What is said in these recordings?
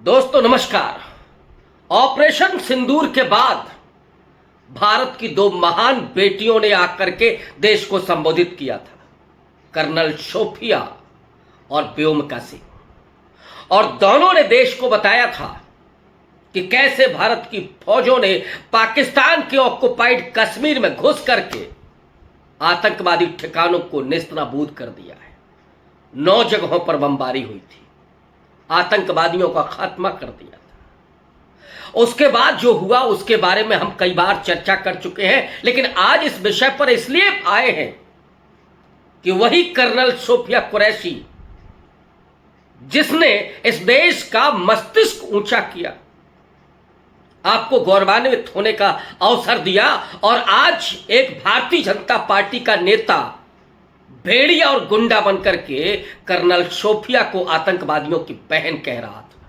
दोस्तों नमस्कार। ऑपरेशन सिंदूर के बाद भारत की दो महान बेटियों ने आकर के देश को संबोधित किया था, कर्नल शोफिया और व्योमिका सिंह। और दोनों ने देश को बताया था कि कैसे भारत की फौजों ने पाकिस्तान के ऑक्युपाइड कश्मीर में घुस करके आतंकवादी ठिकानों को नेस्तनाबूद कर दिया है। 9 जगहों पर बमबारी हुई थी, आतंकवादियों का खात्मा कर दिया था। उसके बाद जो हुआ उसके बारे में हम कई बार चर्चा कर चुके हैं, लेकिन आज इस विषय पर इसलिए आए हैं कि वही कर्नल शोफिया कुरैशी जिसने इस देश का मस्तिष्क ऊंचा किया, आपको गौरवान्वित होने का अवसर दिया, और आज एक भारतीय जनता पार्टी का नेता भेड़िया और गुंडा बनकर के कर्नल शोफिया को आतंकवादियों की बहन कह रहा था।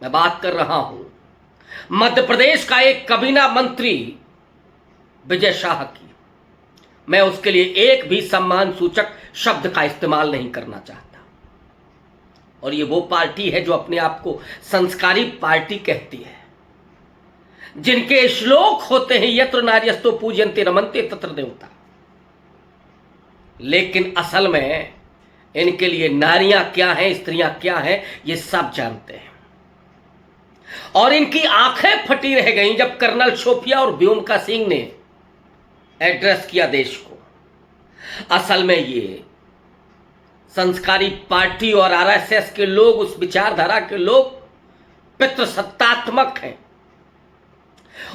मैं बात कर रहा हूं मध्य प्रदेश का एक कबीना मंत्री विजय शाह की। मैं उसके लिए एक भी सम्मान सूचक शब्द का इस्तेमाल नहीं करना चाहता। और ये वो पार्टी है जो अपने आप को संस्कारी पार्टी कहती है, जिनके श्लोक होते हैं यत्र नार्यस्तो पूज्यन्ते रमन्ते तत्र देवता। लेकिन असल में इनके लिए नारियां क्या हैं, स्त्रियां क्या हैं, ये सब जानते हैं। और इनकी आंखें फटी रह गईं जब कर्नल शोफिया और व्योमिका सिंह ने एड्रेस किया देश को। असल में ये संस्कारी पार्टी और आरएसएस के लोग, उस विचारधारा के लोग पितृसत्तात्मक हैं।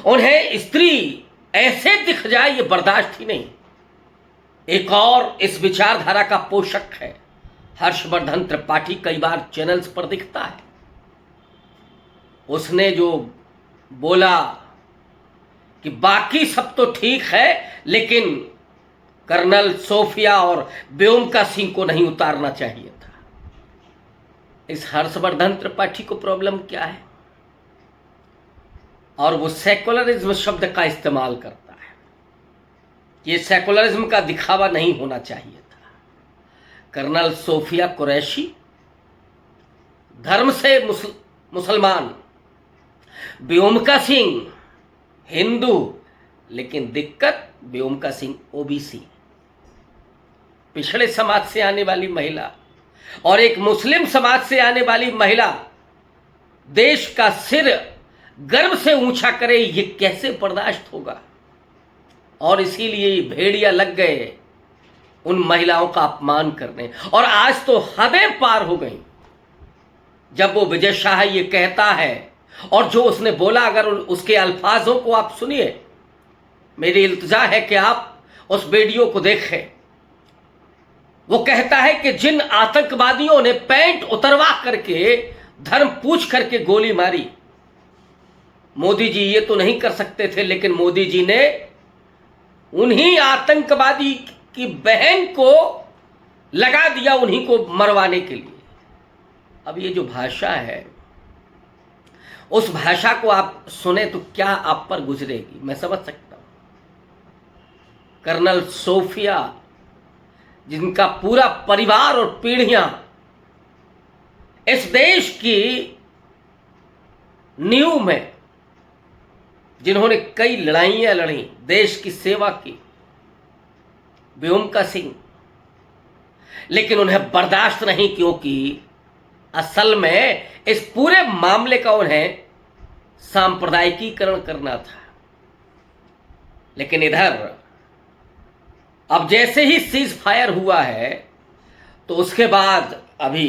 उन्हें स्त्री ऐसे दिख जाए ये बर्दाश्त ही नहीं। एक और इस विचारधारा का पोषक है हर्षवर्धन त्रिपाठी, कई बार चैनल्स पर दिखता है। उसने जो बोला कि बाकी सब तो ठीक है, लेकिन कर्नल शोफिया और व्योमिका सिंह को नहीं उतारना चाहिए था। इस हर्षवर्धन त्रिपाठी को प्रॉब्लम क्या है? और वो सेकुलरिज्म शब्द का इस्तेमाल करता है। ये सेकुलरिज्म का दिखावा नहीं होना चाहिए था। कर्नल शोफिया कुरैशी धर्म से मुसलमान, व्योमिका सिंह हिंदू, लेकिन दिक्कत व्योमिका सिंह ओबीसी, पिछड़े समाज से आने वाली महिला, और एक मुस्लिम समाज से आने वाली महिला देश का सिर गर्व से ऊंचा करे, ये कैसे बर्दाश्त होगा? और इसीलिए भेड़िया लग गए उन महिलाओं का अपमान करने। और आज तो हदें पार हो गई जब वो विजय शाह ये कहता है, और जो उसने बोला, अगर उसके अल्फाजों को आप सुनिए, मेरी इल्तिजा है कि आप उस वीडियो को देखें। वो कहता है कि जिन आतंकवादियों ने पैंट उतरवा करके धर्म पूछ करके गोली मारी, मोदी जी ये तो नहीं कर सकते थे, लेकिन मोदी जी ने उन्हीं आतंकवादी की बहन को लगा दिया, उन्हीं को मरवाने के लिए। अब ये जो भाषा है, उस भाषा को आप सुने तो क्या आप पर गुजरेगी, मैं समझ सकता हूं। कर्नल शोफिया, जिनका पूरा परिवार और पीढ़ियां इस देश की नींव में, जिन्होंने कई लड़ाइयां लड़ी, देश की सेवा की, व्योमिका सिंह, लेकिन उन्हें बर्दाश्त नहीं, क्योंकि असल में इस पूरे मामले का उन्हें सांप्रदायिकीकरण करना था। लेकिन इधर अब जैसे ही सीज फायर हुआ है, तो उसके बाद अभी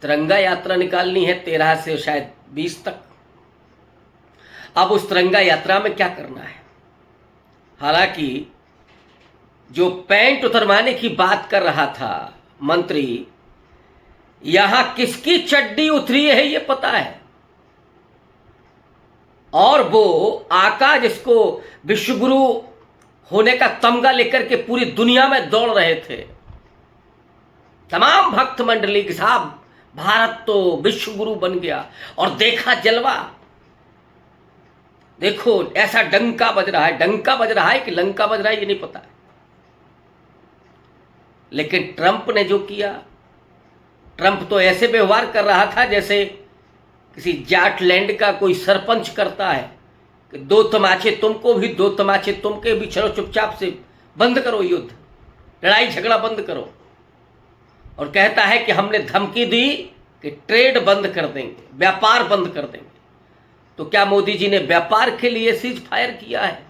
तिरंगा यात्रा निकालनी है 13 से शायद 20 तक। अब उस तिरंगा यात्रा में क्या करना है? हालांकि जो पैंट उतरवाने की बात कर रहा था मंत्री, यहां किसकी चड्डी उतरी है ये पता है। और वो आका जिसको विश्वगुरु होने का तमगा लेकर के पूरी दुनिया में दौड़ रहे थे, तमाम भक्त मंडली के साथ, भारत तो विश्वगुरु बन गया, और देखा जलवा। देखो ऐसा डंका बज रहा है, डंका बज रहा है कि लंका बज रहा है ये नहीं पता है। लेकिन ट्रंप ने जो किया, ट्रंप तो ऐसे व्यवहार कर रहा था जैसे किसी जाटलैंड का कोई सरपंच करता है कि 2 तमाचे तुमको भी 2 तमाचे तुमके भी, चलो चुपचाप से बंद करो युद्ध, लड़ाई झगड़ा बंद करो, और कहता है कि हमने धमकी दी कि ट्रेड बंद कर देंगे, व्यापार बंद कर देंगे। तो क्या मोदी जी ने व्यापार के लिए सीज फायर किया है?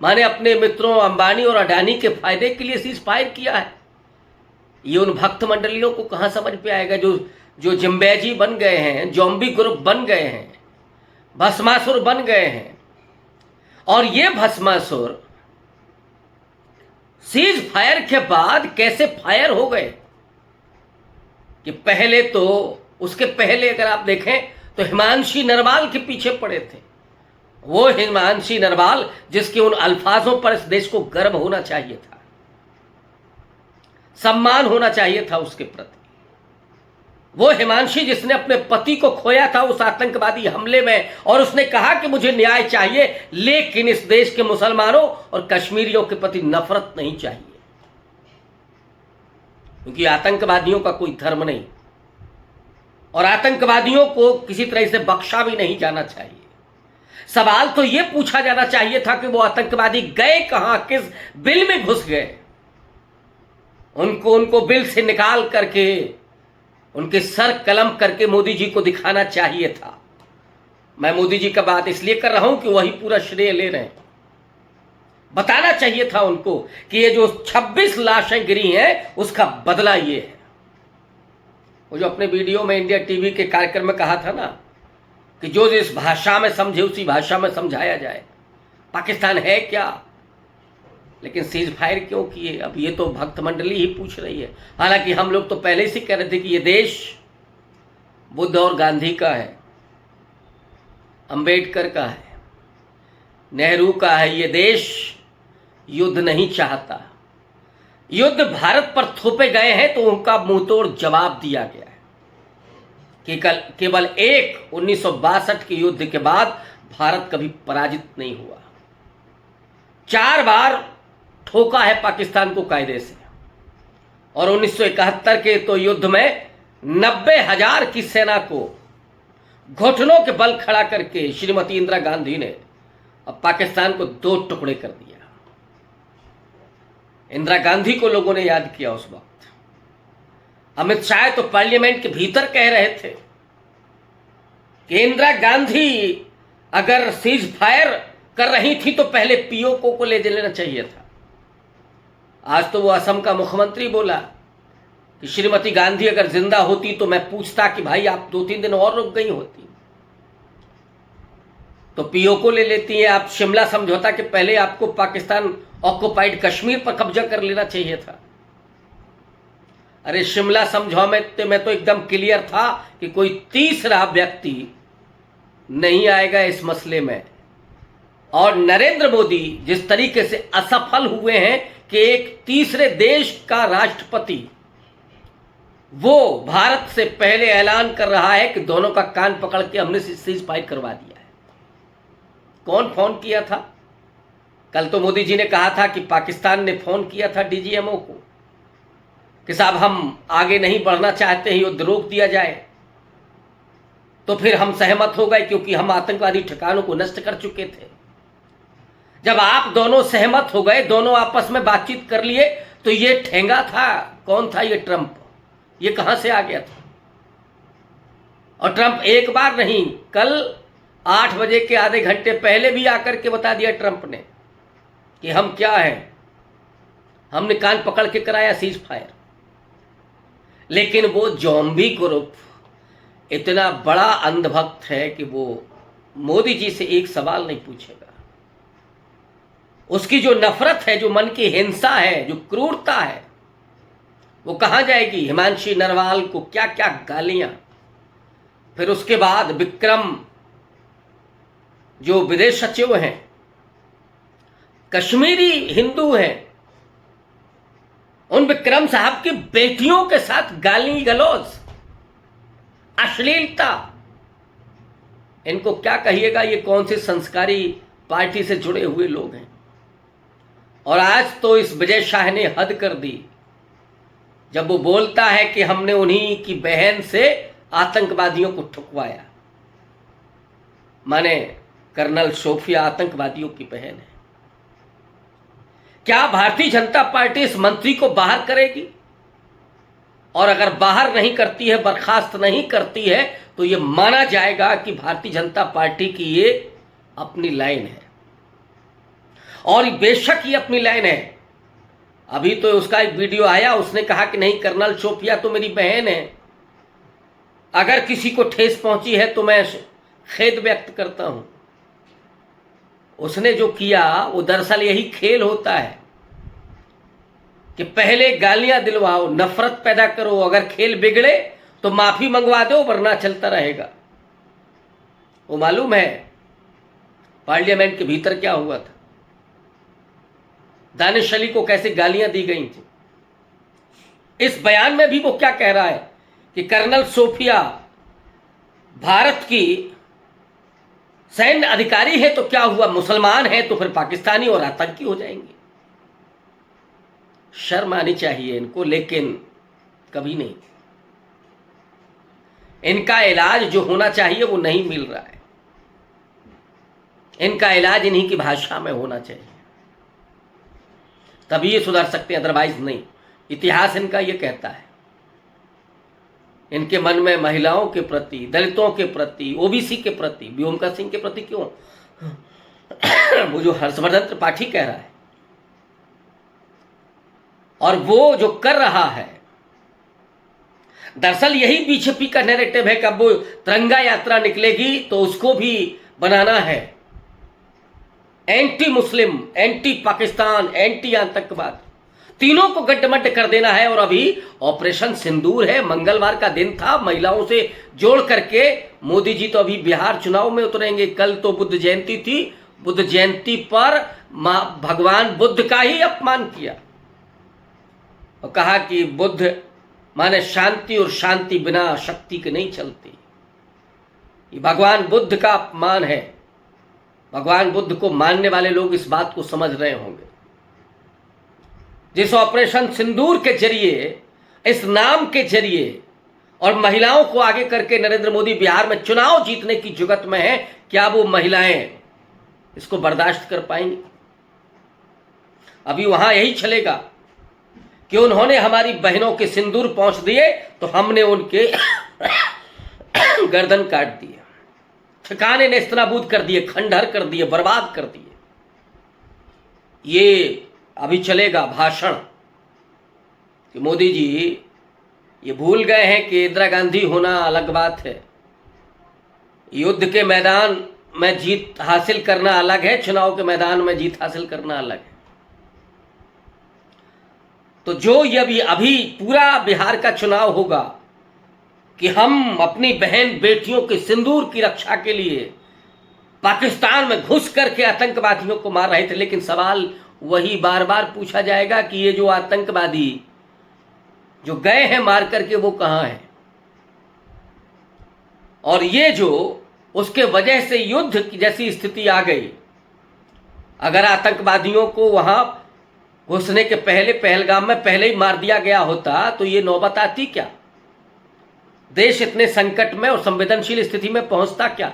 माने अपने मित्रों अंबानी और अडानी के फायदे के लिए सीज फायर किया है? ये उन भक्त मंडलियों को कहां समझ पे आएगा जो जिम्बैजी बन गए हैं, जॉम्बी ग्रुप बन गए हैं, भस्मासुर बन गए हैं। और ये भस्मासुर सीज फायर के बाद कैसे फायर हो गए कि पहले तो, उसके पहले अगर आप देखें तो हिमांशी नरवाल के पीछे पड़े थे। वो हिमांशी नरवाल जिसके उन अल्फाजों पर इस देश को गर्व होना चाहिए था, सम्मान होना चाहिए था उसके प्रति। वो हिमांशी जिसने अपने पति को खोया था उस आतंकवादी हमले में, और उसने कहा कि मुझे न्याय चाहिए, लेकिन इस देश के मुसलमानों और कश्मीरियों के प्रति नफरत नहीं चाहिए, क्योंकि आतंकवादियों का कोई धर्म नहीं और आतंकवादियों को किसी तरह से बख्शा भी नहीं जाना चाहिए। सवाल तो यह पूछा जाना चाहिए था कि वो आतंकवादी गए कहां, किस बिल में घुस गए। उनको बिल से निकाल करके उनके सर कलम करके मोदी जी को दिखाना चाहिए था। मैं मोदी जी का बात इसलिए कर रहा हूं कि वही पूरा श्रेय ले रहे हैं। बताना चाहिए था उनको कि ये जो 26 लाशें गिरी हैं उसका बदला ये है। वो जो अपने वीडियो में इंडिया टीवी के कार्यक्रम में कहा था ना कि जो जिस भाषा में समझे उसी भाषा में समझाया जाए। पाकिस्तान है क्या? लेकिन सीज फायर क्यों किए? अब ये तो भक्त मंडली ही पूछ रही है। हालांकि हम लोग तो पहले से कह रहे थे कि ये देश बुद्ध और गांधी का है, अंबेडकर का है, नेहरू का है। ये देश युद्ध नहीं चाहता। युद्ध भारत पर थोपे गए हैं तो उनका मुंहतोड़ जवाब दिया गया है कि केवल एक 1962 के युद्ध के बाद भारत कभी पराजित नहीं हुआ। 4 बार ठोका है पाकिस्तान को कायदे से, और 1971 के तो युद्ध में 90,000 की सेना को घुटनों के बल खड़ा करके श्रीमती इंदिरा गांधी ने अब पाकिस्तान को 2 टुकड़े कर दिया। इंदिरा गांधी को लोगों ने याद किया उस वक्त। अमित शाह तो पार्लियामेंट के भीतर कह रहे थे कि इंदिरा गांधी अगर सीज फायर कर रही थी तो पहले पीओके को ले लेना चाहिए था। आज तो वो असम का मुख्यमंत्री बोला कि श्रीमती गांधी अगर जिंदा होती तो मैं पूछता कि भाई आप 2-3 दिन और रुक गई होती तो पीओके ले लेती हैं आप। शिमला समझौता के पहले आपको पाकिस्तान ऑक्युपाइड कश्मीर पर कब्जा कर लेना चाहिए था। अरे शिमला समझौते में तो एकदम क्लियर था कि कोई तीसरा व्यक्ति नहीं आएगा इस मसले में। और नरेंद्र मोदी जिस तरीके से असफल हुए हैं कि एक तीसरे देश का राष्ट्रपति वो भारत से पहले ऐलान कर रहा है कि दोनों का कान पकड़ के हमने सीज फायर करवा दिया है। कौन फोन किया था? कल तो मोदी जी ने कहा था कि पाकिस्तान ने फोन किया था डीजीएमओ को कि साहब हम आगे नहीं बढ़ना चाहते हैं, युद्ध रोक दिया जाए। तो फिर हम सहमत हो गए क्योंकि हम आतंकवादी ठिकानों को नष्ट कर चुके थे। जब आप दोनों सहमत हो गए, दोनों आपस में बातचीत कर लिए, तो ये ठेंगा था। कौन था ये? ट्रंप। ये कहां से आ गया था? और ट्रंप एक बार नहीं, कल 8 बजे के आधे घंटे पहले भी आकर के बता दिया ट्रंप ने कि हम क्या हैं, हमने कान पकड़ के कराया सीज फायर। लेकिन वो जॉम्बी ग्रुप इतना बड़ा अंधभक्त है कि वो मोदी जी से एक सवाल नहीं पूछेगा। उसकी जो नफरत है, जो मन की हिंसा है, जो क्रूरता है, वो कहां जाएगी? हिमांशी नरवाल को क्या क्या गालियां। फिर उसके बाद विक्रम जो विदेश सचिव हैं, कश्मीरी हिंदू हैं, उन विक्रम साहब की बेटियों के साथ गाली गलौज, अश्लीलता। इनको क्या कहिएगा? ये कौन सी संस्कारी पार्टी से जुड़े हुए लोग हैं। और आज तो इस विजय शाह ने हद कर दी जब वो बोलता है कि हमने उन्हीं की बहन से आतंकवादियों को ठुकवाया। माने कर्नल सोफिया आतंकवादियों की बहन है। क्या भारतीय जनता पार्टी इस मंत्री को बाहर करेगी? और अगर बाहर नहीं करती है, बर्खास्त नहीं करती है, तो यह माना जाएगा कि भारतीय जनता पार्टी की ये अपनी लाइन है। और बेशक ये अपनी लाइन है। अभी तो उसका एक वीडियो आया, उसने कहा कि नहीं, कर्नल सोफिया तो मेरी बहन है, अगर किसी को ठेस पहुंची है तो मैं खेद व्यक्त करता हूं। उसने जो किया वो दरअसल यही खेल होता है कि पहले गालियां दिलवाओ, नफरत पैदा करो, अगर खेल बिगड़े तो माफी मंगवा दो, वरना चलता रहेगा। वो मालूम है पार्लियामेंट के भीतर क्या हुआ था? दानिश अली को कैसे गालियां दी गई थी। इस बयान में भी वो क्या कह रहा है कि कर्नल सोफिया भारत की सैन्य अधिकारी है तो क्या हुआ, मुसलमान है तो फिर पाकिस्तानी और आतंकी हो जाएंगे। शर्म आनी चाहिए इनको, लेकिन कभी नहीं। इनका इलाज जो होना चाहिए वो नहीं मिल रहा है। इनका इलाज इन्हीं की भाषा में होना चाहिए, तभी ये सुधर सकते हैं, अदरवाइज नहीं। इतिहास इनका ये कहता है। इनके मन में महिलाओं के प्रति, दलितों के प्रति, ओबीसी के प्रति, व्योमका सिंह के प्रति क्यों वो जो हर्षवर्धन त्रिपाठी कह रहा है और वो जो कर रहा है, दरअसल यही बीजेपी का नैरेटिव है कि अब वो तिरंगा यात्रा निकलेगी तो उसको भी बनाना है anti Muslim, anti Pakistan, anti आतंकवाद, तीनों को गड्ढमड्ढ कर देना है। और अभी ऑपरेशन सिंदूर है, मंगलवार का दिन था, महिलाओं से जोड़ करके मोदी जी तो अभी बिहार चुनाव में उतरेंगे। कल तो बुद्ध जयंती थी, बुद्ध जयंती पर भगवान बुद्ध का ही अपमान किया और कहा कि बुद्ध माने शांति, और शांति बिना शक्ति के नहीं चलती। ये भगवान बुद्ध का अपमान है। भगवान बुद्ध को मानने वाले लोग इस बात को समझ रहे होंगे। जिस ऑपरेशन सिंदूर के जरिए, इस नाम के जरिए और महिलाओं को आगे करके नरेंद्र मोदी बिहार में चुनाव जीतने की जुगत में है, क्या वो महिलाएं इसको बर्दाश्त कर पाएंगी? अभी वहां यही चलेगा कि उन्होंने हमारी बहनों के सिंदूर पहुंच दिए तो हमने उनके गर्दन काट दिए, ठिकाने नेस्तनाबूद कर दिए, खंडहर कर दिए, बर्बाद कर दिए। ये अभी चलेगा भाषण कि मोदी जी ये भूल गए हैं कि इंदिरा गांधी होना अलग बात है, युद्ध के मैदान में जीत हासिल करना अलग है, चुनाव के मैदान में जीत हासिल करना अलग है। तो जो ये अभी पूरा बिहार का चुनाव होगा कि हम अपनी बहन बेटियों के सिंदूर की रक्षा के लिए पाकिस्तान में घुस करके आतंकवादियों को मार रहे थे, लेकिन सवाल वही बार बार पूछा जाएगा कि ये जो आतंकवादी जो गए हैं मार करके वो कहां है, और ये जो उसके वजह से युद्ध की जैसी स्थिति आ गई। अगर आतंकवादियों को वहां घुसने के पहले पहलगाम में पहले ही मार दिया गया होता तो ये नौबत आती क्या? देश इतने संकट में और संवेदनशील स्थिति में पहुंचता क्या?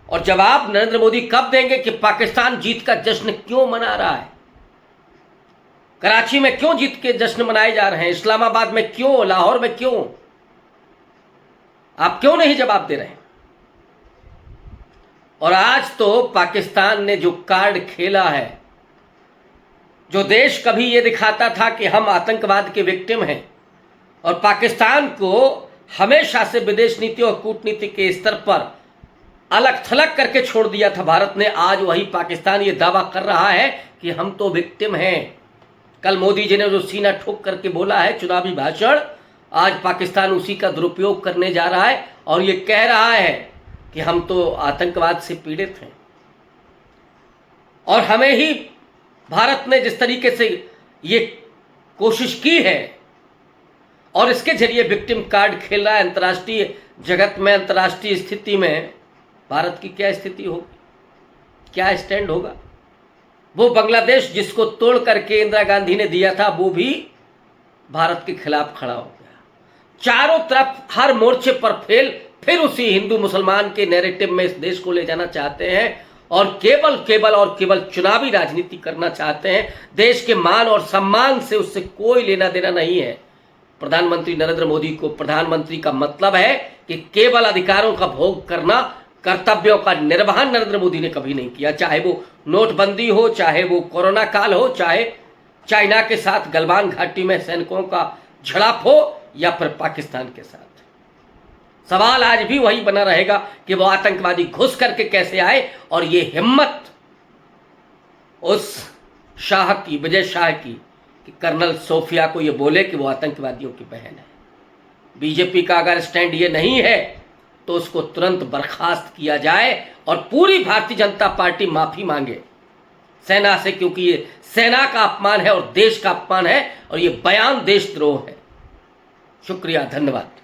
और जवाब नरेंद्र मोदी कब देंगे कि पाकिस्तान जीत का जश्न क्यों मना रहा है? कराची में क्यों जीत के जश्न मनाए जा रहे हैं? इस्लामाबाद में क्यों? लाहौर में क्यों? आप क्यों नहीं जवाब दे रहे हैं? और आज तो पाकिस्तान ने जो कार्ड खेला है, जो देश कभी ये दिखाता था कि हम आतंकवाद के विक्टिम हैं और पाकिस्तान को हमेशा से विदेश नीति और कूटनीति के स्तर पर अलग थलग करके छोड़ दिया था भारत ने, आज वही पाकिस्तान ये दावा कर रहा है कि हम तो विक्टिम हैं। कल मोदी जी ने जो सीना ठोक करके बोला है चुनावी भाषण, आज पाकिस्तान उसी का दुरुपयोग करने जा रहा है और ये कह रहा है कि हम तो आतंकवाद से पीड़ित हैं। और हमें ही भारत ने जिस तरीके से ये कोशिश की है और इसके जरिए विक्टिम कार्ड खेल रहा है अंतर्राष्ट्रीय जगत में, अंतर्राष्ट्रीय स्थिति में भारत की क्या स्थिति होगी, क्या स्टैंड होगा? वो बांग्लादेश जिसको तोड़ करके इंदिरा गांधी ने दिया था वो भी भारत के खिलाफ खड़ा हो गया। चारों तरफ हर मोर्चे पर फेल, फिर उसी हिंदू मुसलमान के नैरेटिव में इस देश को ले जाना चाहते हैं और केवल चुनावी राजनीति करना चाहते हैं। देश के मान और सम्मान से उससे कोई लेना देना नहीं है। प्रधानमंत्री नरेंद्र मोदी को प्रधानमंत्री का मतलब है कि केवल अधिकारों का भोग करना, कर्तव्यों का निर्वहन नरेंद्र मोदी ने कभी नहीं किया, चाहे वो नोटबंदी हो, चाहे वो कोरोना काल हो, चाहे चाइना के साथ गलवान घाटी में सैनिकों का झड़प हो या फिर पाकिस्तान के साथ। सवाल आज भी वही बना रहेगा कि वो आतंकवादी घुस करके कैसे आए, और ये हिम्मत उस शाह की, विजय शाह की, कि कर्नल सोफिया को ये बोले कि वो आतंकवादियों की बहन है। बीजेपी का अगर स्टैंड ये नहीं है तो उसको तुरंत बर्खास्त किया जाए और पूरी भारतीय जनता पार्टी माफी मांगे सेना से, क्योंकि ये सेना का अपमान है और देश का अपमान है और ये बयान देशद्रोह है। शुक्रिया, धन्यवाद।